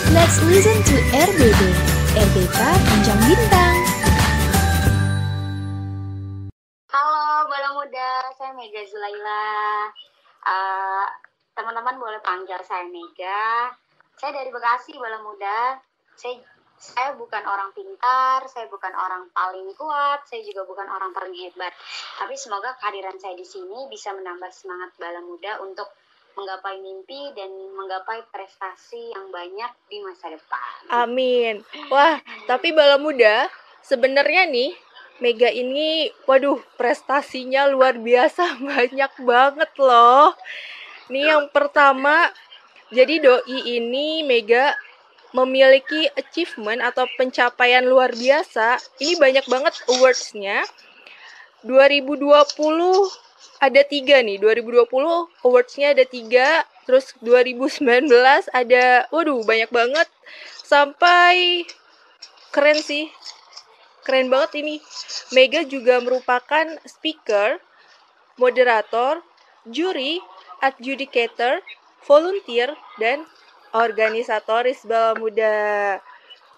Let's listen to RBB. RBK Bincang Bintang. Halo Bala Muda, saya Mega Zulaila. Teman-teman boleh panggil saya Mega. Saya dari Bekasi, Bala Muda. Saya bukan orang pintar, saya bukan orang paling kuat, saya juga bukan orang paling hebat. Tapi semoga kehadiran saya di sini bisa menambah semangat Bala Muda untuk menggapai mimpi dan menggapai prestasi yang banyak di masa depan. Amin. Wah, tapi Bala Muda, sebenarnya nih Mega ini, waduh, prestasinya luar biasa, banyak banget loh. Nih yang pertama, jadi doi ini Mega memiliki achievement atau pencapaian luar biasa. Ini banyak banget awards-nya. 2020 ada 3 nih. 2020 awards-nya ada 3. Terus 2019 ada, waduh, banyak banget. Sampai keren sih. Keren banget ini. Mega juga merupakan speaker, moderator, juri, adjudicator, volunteer, dan organisatoris Bala Muda.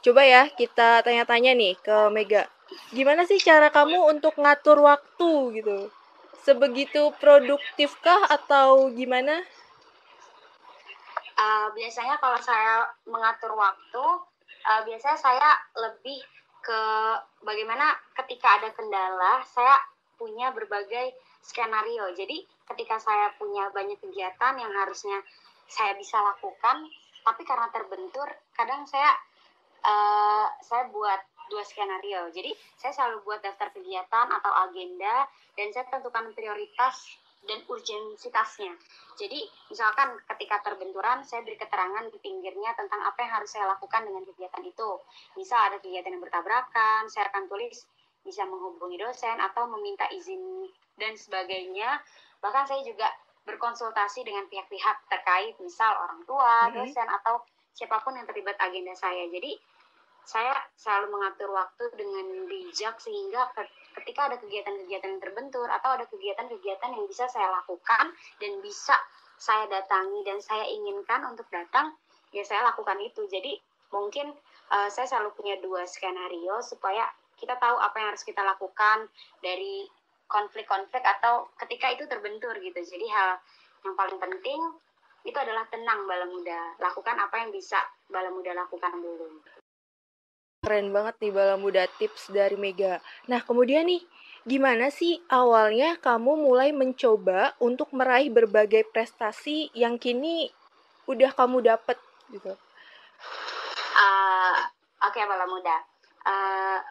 Coba ya kita tanya-tanya nih ke Mega. Gimana sih cara kamu untuk ngatur waktu gitu? Sebegitu produktifkah atau gimana? Biasanya kalau saya mengatur waktu, biasanya saya lebih ke bagaimana ketika ada kendala, saya punya berbagai skenario. Jadi ketika saya punya banyak kegiatan yang harusnya saya bisa lakukan, tapi karena terbentur, kadang saya buat 2 skenario. Jadi saya selalu buat daftar kegiatan atau agenda dan saya tentukan prioritas dan urgensitasnya. Jadi misalkan ketika terbenturan, saya beri keterangan di pinggirnya tentang apa yang harus saya lakukan dengan kegiatan itu. Misal ada kegiatan yang bertabrakan, saya akan tulis bisa menghubungi dosen atau meminta izin dan sebagainya. Bahkan saya juga berkonsultasi dengan pihak-pihak terkait, misal orang tua, dosen, atau siapapun yang terlibat agenda saya. Jadi saya selalu mengatur waktu dengan bijak sehingga ketika ada kegiatan-kegiatan yang terbentur atau ada kegiatan-kegiatan yang bisa saya lakukan dan bisa saya datangi dan saya inginkan untuk datang, ya saya lakukan itu. Jadi mungkin saya selalu punya 2 skenario supaya kita tahu apa yang harus kita lakukan dari konflik-konflik atau ketika itu terbentur gitu. Jadi hal yang paling penting itu adalah tenang Bala Muda. Lakukan apa yang bisa Bala Muda lakukan dulu. Keren banget nih Bala Muda tips dari Mega. Nah, kemudian nih, gimana sih awalnya kamu mulai mencoba untuk meraih berbagai prestasi yang kini udah kamu dapet gitu? Oke, Bala Muda.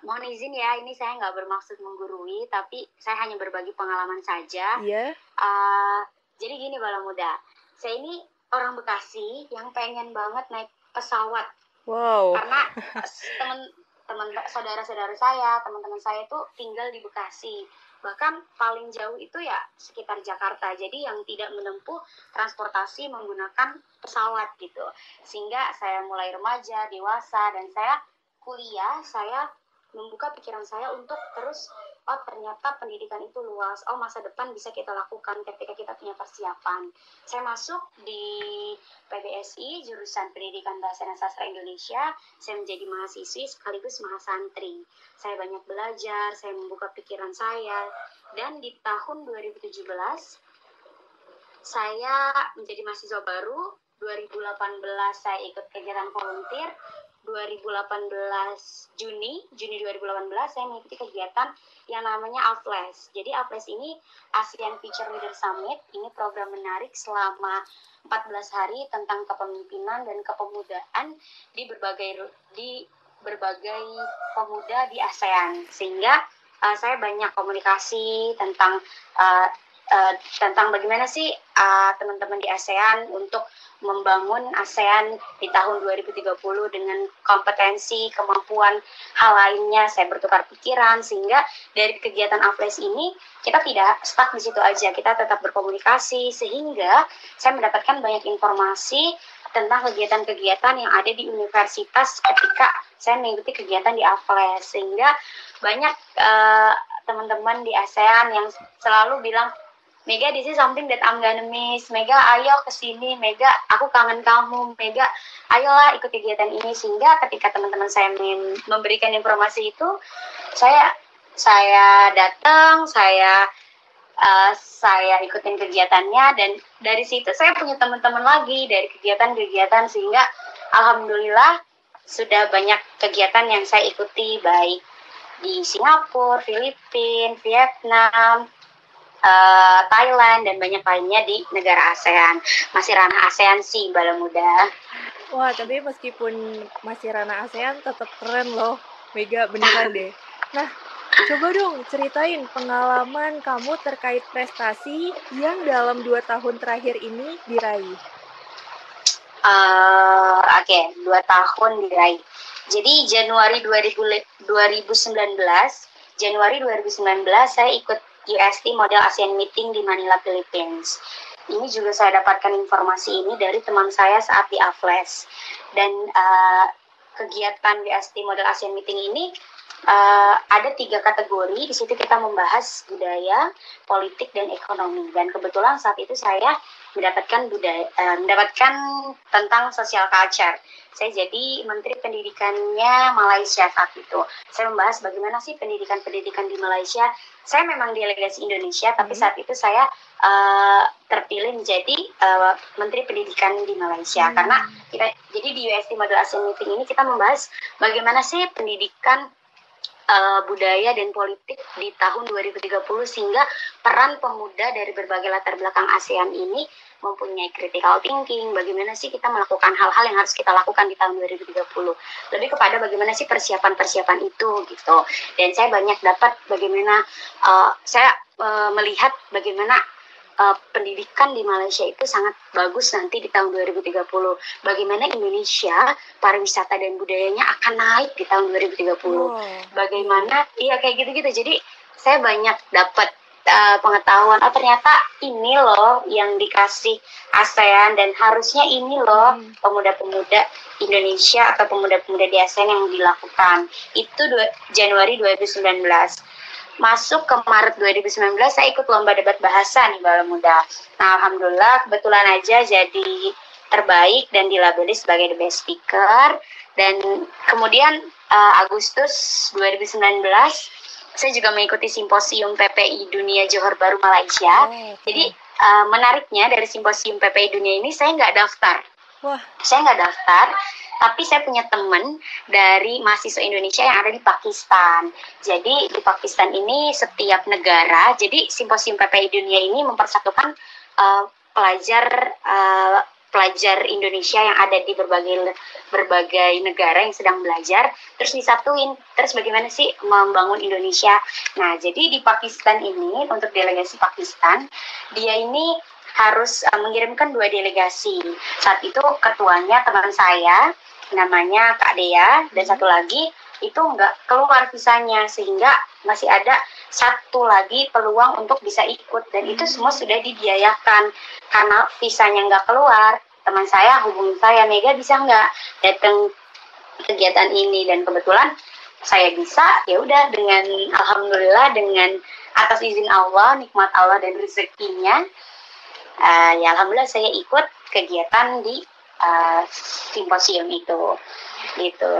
Mohon izin ya, ini saya nggak bermaksud menggurui, tapi saya hanya berbagi pengalaman saja. Iya. Jadi gini Bala Muda, saya ini orang Bekasi yang pengen banget naik pesawat. Wow. Karena teman saudara-saudara saya, teman-teman saya itu tinggal di Bekasi. Bahkan paling jauh itu ya sekitar Jakarta. Jadi yang tidak menempuh transportasi menggunakan pesawat gitu. Sehingga saya mulai remaja, dewasa, dan saya kuliah, saya membuka pikiran saya untuk terus, oh ternyata pendidikan itu luas, oh masa depan bisa kita lakukan ketika kita punya persiapan. Saya masuk di PBSI, jurusan Pendidikan Bahasa dan Sastra Indonesia. Saya menjadi mahasiswi sekaligus mahasantri. Saya banyak belajar, saya membuka pikiran saya, dan di tahun 2017 saya menjadi mahasiswa baru. 2018 saya ikut kegiatan volunteer. 2018 Juni 2018 saya mengikuti kegiatan yang namanya AFLES. Jadi AFLES ini ASEAN Future Leader Summit. Ini program menarik selama 14 hari tentang kepemimpinan dan kepemudaan di berbagai pemuda di ASEAN. Sehingga saya banyak komunikasi tentang bagaimana sih teman-teman di ASEAN untuk membangun ASEAN di tahun 2030 dengan kompetensi, kemampuan, hal lainnya. Saya bertukar pikiran sehingga dari kegiatan AFLES ini kita tidak stuck di situ aja, kita tetap berkomunikasi sehingga saya mendapatkan banyak informasi tentang kegiatan-kegiatan yang ada di universitas ketika saya mengikuti kegiatan di AFLES. Sehingga banyak teman-teman di ASEAN yang selalu bilang, Mega, this is something that I'm gonna miss. Mega, ayo kesini. Mega, aku kangen kamu. Mega, ayolah ikut kegiatan ini. Sehingga ketika teman-teman saya memberikan informasi itu, saya datang, saya ikutin kegiatannya, dan dari situ saya punya teman-teman lagi dari kegiatan-kegiatan, sehingga alhamdulillah sudah banyak kegiatan yang saya ikuti, baik di Singapura, Filipina, Vietnam, Thailand, dan banyak lainnya di negara ASEAN. Masih ranah ASEAN sih, bala muda. Wah, tapi meskipun masih ranah ASEAN tetap keren loh, Mega, beneran deh. Nah, coba dong ceritain pengalaman kamu terkait prestasi yang dalam 2 tahun terakhir ini diraih. Oke, 2 tahun diraih. Jadi Januari 2019 saya ikut UST Model ASEAN Meeting di Manila, Philippines. Ini juga saya dapatkan informasi ini dari teman saya saat di AFLES. Dan kegiatan UST Model ASEAN Meeting ini ada 3 kategori. Di situ kita membahas budaya, politik, dan ekonomi. Dan kebetulan saat itu saya mendapatkan tentang social culture. Saya jadi Menteri Pendidikannya Malaysia saat itu. Saya membahas bagaimana sih pendidikan di Malaysia. Saya memang delegasi Indonesia, tapi saat itu saya terpilih menjadi Menteri Pendidikan di Malaysia. Karena jadi di UST Model ASEAN Meeting ini kita membahas bagaimana sih pendidikan, budaya dan politik di tahun 2030, sehingga peran pemuda dari berbagai latar belakang ASEAN ini mempunyai critical thinking, bagaimana sih kita melakukan hal-hal yang harus kita lakukan di tahun 2030. Lebih kepada bagaimana sih persiapan-persiapan itu gitu. Dan saya banyak dapat bagaimana saya melihat bagaimana pendidikan di Malaysia itu sangat bagus nanti di tahun 2030. Bagaimana Indonesia, pariwisata dan budayanya akan naik di tahun 2030. Bagaimana, iya kayak gitu-gitu. Jadi saya banyak dapat pengetahuan, ternyata ini loh yang dikasih ASEAN, dan harusnya ini loh pemuda-pemuda Indonesia atau pemuda-pemuda di ASEAN yang dilakukan. Itu Januari 2019. Masuk ke Maret 2019 saya ikut lomba debat bahasa nih, bala muda. Nah, alhamdulillah kebetulan aja jadi terbaik dan dilabeli sebagai the best speaker. Dan kemudian Agustus 2019 saya juga mengikuti simposium PPI Dunia Johor Bahru Malaysia. Jadi menariknya dari simposium PPI Dunia ini saya nggak daftar. Saya nggak daftar, tapi saya punya teman dari mahasiswa Indonesia yang ada di Pakistan. Jadi di Pakistan ini setiap negara, jadi simposium PPI Dunia ini mempersatukan pelajar Indonesia yang ada di berbagai negara yang sedang belajar, terus disatuin, terus bagaimana sih membangun Indonesia. Nah, jadi di Pakistan ini, untuk delegasi Pakistan, dia ini harus mengirimkan 2 delegasi. Saat itu ketuanya teman saya, namanya Kak Dea, dan satu lagi itu nggak keluar visanya, sehingga masih ada satu lagi peluang untuk bisa ikut, dan itu semua sudah dibiayakan. Karena visanya nggak keluar, teman saya hubungi saya, Mega bisa nggak datang kegiatan ini, dan kebetulan saya bisa. Ya udah, dengan alhamdulillah, dengan atas izin Allah, nikmat Allah dan rezekinya, ya alhamdulillah saya ikut kegiatan di simposium itu gitu.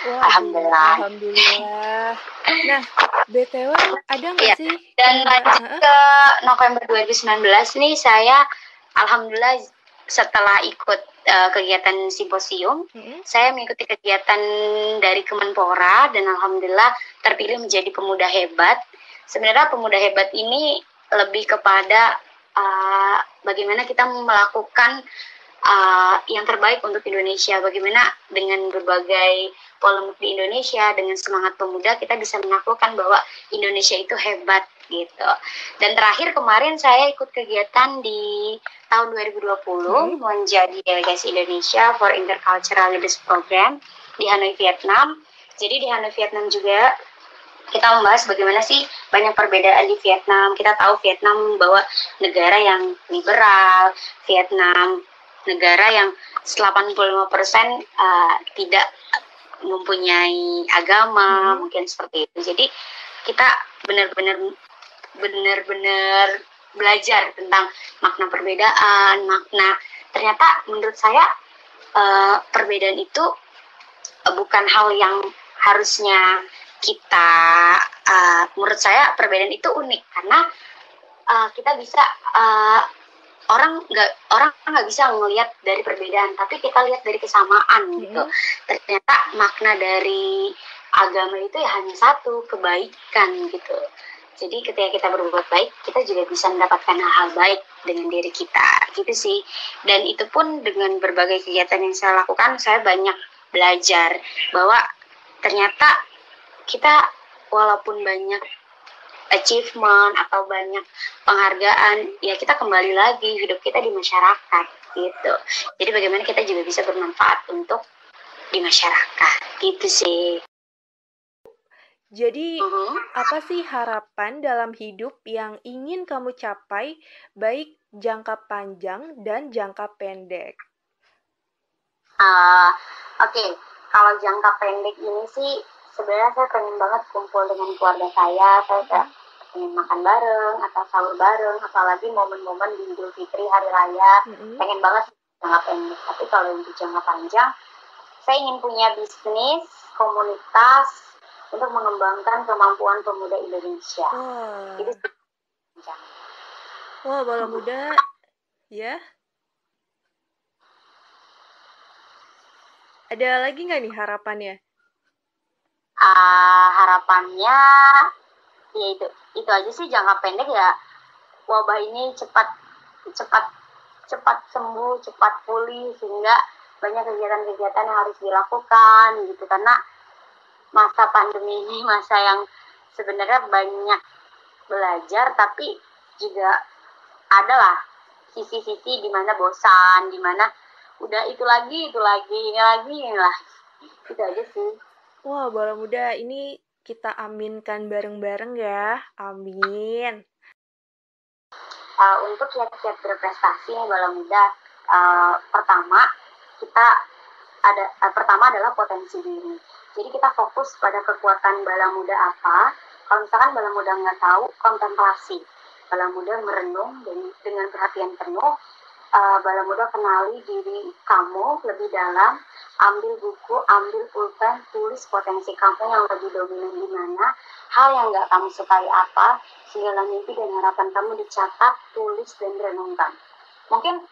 Alhamdulillah. Nah, BTW ada nggak sih? Dan lanjut ke November 2019 nih, saya alhamdulillah setelah ikut kegiatan simposium, saya mengikuti kegiatan dari Kemenpora, dan alhamdulillah terpilih menjadi pemuda hebat. Sebenarnya pemuda hebat ini lebih kepada bagaimana kita melakukan yang terbaik untuk Indonesia, bagaimana dengan berbagai polemik di Indonesia, dengan semangat pemuda kita bisa menaklukkan bahwa Indonesia itu hebat gitu. Dan terakhir kemarin saya ikut kegiatan di tahun 2020 menjadi delegasi Indonesia for Intercultural Leaders Program di Hanoi, Vietnam. Jadi di Hanoi, Vietnam juga kita membahas bagaimana sih banyak perbedaan di Vietnam. Kita tahu Vietnam bahwa negara yang liberal, Vietnam negara yang 85% tidak mempunyai agama, mungkin seperti itu. Jadi kita benar-benar belajar tentang makna perbedaan, makna ternyata menurut saya perbedaan itu bukan hal yang harusnya kita, menurut saya perbedaan itu unik karena kita bisa orang nggak bisa ngelihat dari perbedaan, tapi kita lihat dari kesamaan gitu. Ternyata makna dari agama itu ya hanya satu, kebaikan gitu. Jadi ketika kita berbuat baik, kita juga bisa mendapatkan hal-hal baik dengan diri kita gitu sih. Dan itu pun dengan berbagai kegiatan yang saya lakukan, saya banyak belajar bahwa ternyata kita walaupun banyak achievement atau banyak penghargaan, ya kita kembali lagi hidup kita di masyarakat gitu. Jadi bagaimana kita juga bisa bermanfaat untuk di masyarakat gitu sih. Jadi apa sih harapan dalam hidup yang ingin kamu capai, baik jangka panjang dan jangka pendek? Oke, kalau jangka pendek ini sih sebenarnya saya pengen banget kumpul dengan keluarga saya pengen makan bareng atau sahur bareng, apalagi momen-momen di Idul Fitri, Hari Raya, pengen banget jangka pendek. Tapi kalau untuk jangka panjang, saya ingin punya bisnis, komunitas untuk mengembangkan kemampuan pemuda Indonesia. Itu panjang. Wah, Bala Muda, ya. Ada lagi nggak nih harapannya? Harapannya ya itu aja sih, jangka pendek ya wabah ini cepat sembuh, cepat pulih, sehingga banyak kegiatan-kegiatan yang harus dilakukan gitu, karena masa pandemi ini masa yang sebenarnya banyak belajar, tapi juga adalah sisi-sisi di mana bosan, di mana udah itu lagi, ini lagi. Itu aja sih. Wah, Bala Muda, ini kita aminkan bareng-bareng ya. Amin. Untuk kiat-kiat berprestasi nih Bala Muda, pertama adalah potensi diri. Jadi kita fokus pada kekuatan Bala Muda apa. Kalau misalkan Bala Muda nggak tahu, kontemplasi. Bala Muda merenung dan dengan perhatian penuh. Bala Muda kenali diri kamu lebih dalam, ambil buku, ambil pulpen, tulis potensi kamu yang lebih dominan di mana, hal yang nggak kamu sukai apa, segala mimpi dan harapan kamu dicatat, tulis, dan renungkan. Mungkin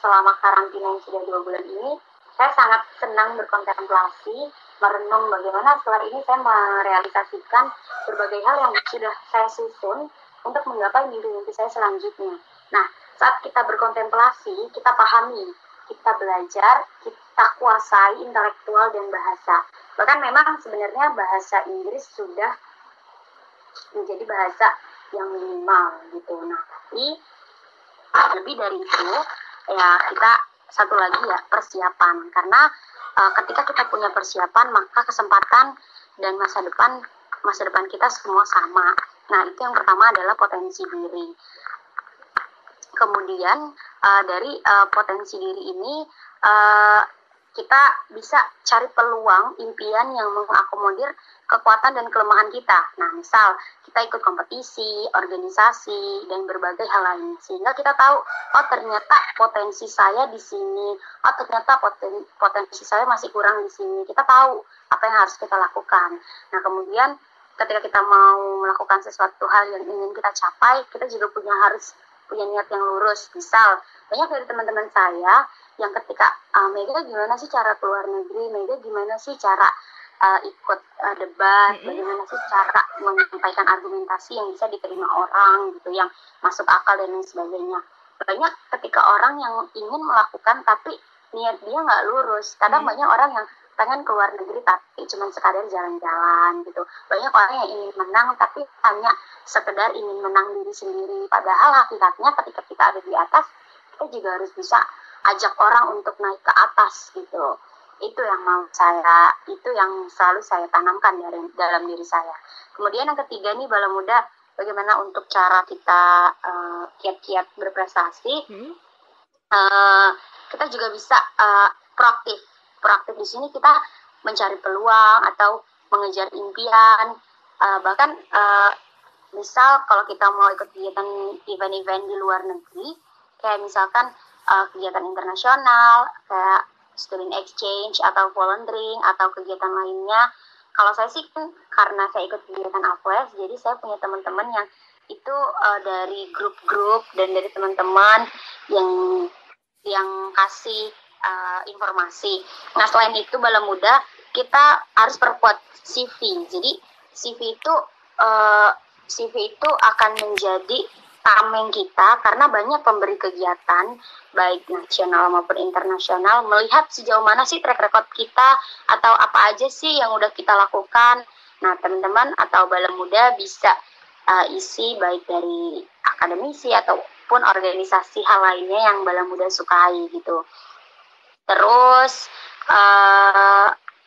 selama karantina yang sudah 2 bulan ini, saya sangat senang berkontemplasi, merenung bagaimana setelah ini saya merealisasikan berbagai hal yang sudah saya susun untuk menggapai mimpi-mimpi saya selanjutnya. Nah, saat kita berkontemplasi, kita pahami, kita belajar, kita kuasai intelektual dan bahasa. Bahkan memang sebenarnya bahasa Inggris sudah menjadi bahasa yang minimal gitu. Nah, tapi lebih dari itu, ya kita satu lagi ya persiapan. Karena ketika kita punya persiapan, maka kesempatan dan masa depan kita semua sama. Nah, itu yang pertama adalah potensi diri. Kemudian dari potensi diri ini kita bisa cari peluang impian yang mengakomodir kekuatan dan kelemahan kita. Nah, misal kita ikut kompetisi, organisasi, dan berbagai hal lain, sehingga kita tahu, oh ternyata potensi saya di sini, oh ternyata potensi saya masih kurang di sini. Kita tahu apa yang harus kita lakukan. Nah, kemudian ketika kita mau melakukan sesuatu hal yang ingin kita capai, kita juga harus punya niat yang lurus. Misal, banyak dari teman-teman saya yang ketika, Mega gimana sih cara keluar negeri, Mega gimana sih cara ikut debat, bagaimana sih cara menyampaikan argumentasi yang bisa diterima orang gitu, yang masuk akal dan lain sebagainya. Banyak ketika orang yang ingin melakukan tapi niat dia nggak lurus. Kadang banyak orang yang pengen keluar negeri tapi cuma sekadar jalan-jalan gitu. Banyak orang yang ingin menang tapi hanya sekedar ingin menang diri sendiri. Padahal hakikatnya ketika kita ada di atas, kita juga harus bisa ajak orang untuk naik ke atas gitu. Itu yang itu yang selalu saya tanamkan dalam diri saya. Kemudian yang ketiga nih Bala Muda, bagaimana untuk cara kita kiat-kiat berprestasi. Kita juga bisa proaktif. Proaktif di sini kita mencari peluang atau mengejar impian, bahkan Misal kalau kita mau ikut kegiatan event-event di luar negeri, kayak misalkan kegiatan internasional, kayak student exchange atau volunteering atau kegiatan lainnya. Kalau saya sih kan karena saya ikut kegiatan AFWES, jadi saya punya teman-teman yang itu dari grup-grup dan dari teman-teman yang kasih informasi. Nah, selain itu Bala Muda kita harus perkuat CV. Jadi CV itu akan menjadi tameng kita karena banyak pemberi kegiatan baik nasional maupun internasional melihat sejauh mana sih track record kita atau apa aja sih yang udah kita lakukan. Nah, teman-teman atau Bala Muda bisa isi baik dari akademisi ataupun organisasi hal lainnya yang Bala Muda sukai gitu. Terus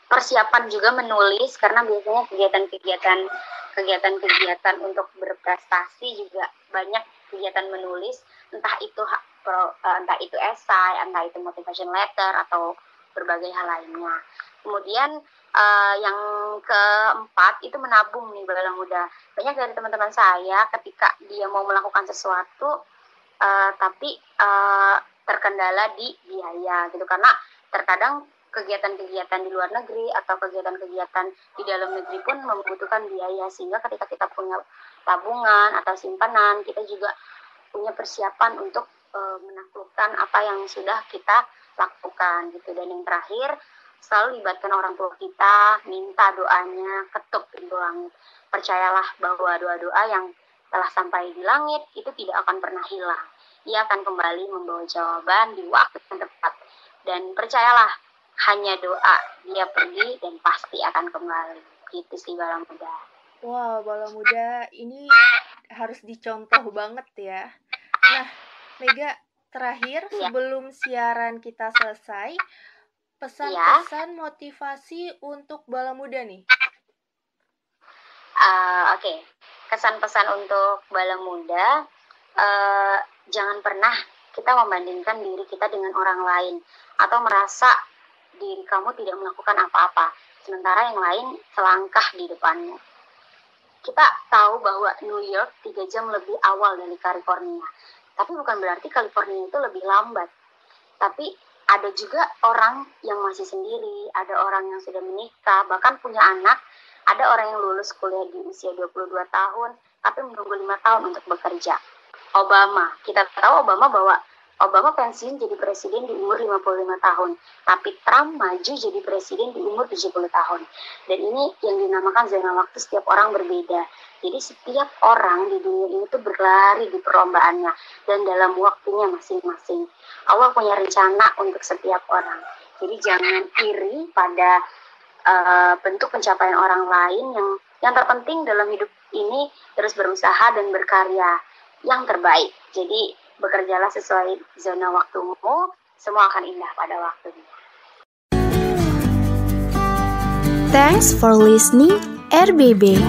persiapan juga menulis karena biasanya kegiatan untuk berprestasi juga banyak kegiatan menulis, entah itu esai, entah itu motivation letter atau berbagai hal lainnya. Kemudian yang keempat itu menabung nih Bala Muda. Banyak dari teman-teman saya ketika dia mau melakukan sesuatu tapi terkendala di biaya gitu, karena terkadang kegiatan-kegiatan di luar negeri atau kegiatan-kegiatan di dalam negeri pun membutuhkan biaya, sehingga ketika kita punya tabungan atau simpanan, kita juga punya persiapan untuk menaklukkan apa yang sudah kita lakukan gitu. Dan yang terakhir, selalu libatkan orang tua kita, minta doanya, ketuk pintu langit. Percayalah bahwa doa-doa yang telah sampai di langit itu tidak akan pernah hilang. Ia akan kembali membawa jawaban di waktu yang tepat. Dan percayalah, hanya doa, dia pergi dan pasti akan kembali. Gitu sih Bala Muda. Wah, Bala Muda ini harus dicontoh banget ya. Nah, Mega, terakhir sebelum siaran kita selesai, pesan-pesan motivasi untuk Bala Muda nih. Oke. Kesan-pesan untuk Bala Muda, jangan pernah kita membandingkan diri kita dengan orang lain atau merasa diri kamu tidak melakukan apa-apa sementara yang lain selangkah di depanmu. Kita tahu bahwa New York 3 jam lebih awal dari California, tapi bukan berarti California itu lebih lambat. Tapi ada juga orang yang masih sendiri, ada orang yang sudah menikah, bahkan punya anak, ada orang yang lulus kuliah di usia 22 tahun tapi menunggu 5 tahun untuk bekerja. Obama, kita tahu Obama pensiun jadi presiden di umur 55 tahun, tapi Trump maju jadi presiden di umur 70 tahun. Dan ini yang dinamakan zona waktu, setiap orang berbeda. Jadi setiap orang di dunia ini tuh berlari di perlombaannya dan dalam waktunya masing-masing. Allah punya rencana untuk setiap orang. Jadi jangan iri pada bentuk pencapaian orang lain. Yang terpenting dalam hidup ini terus berusaha dan berkarya yang terbaik. Jadi bekerjalah sesuai zona waktumu, semua akan indah pada waktunya. Thanks for listening, RBB.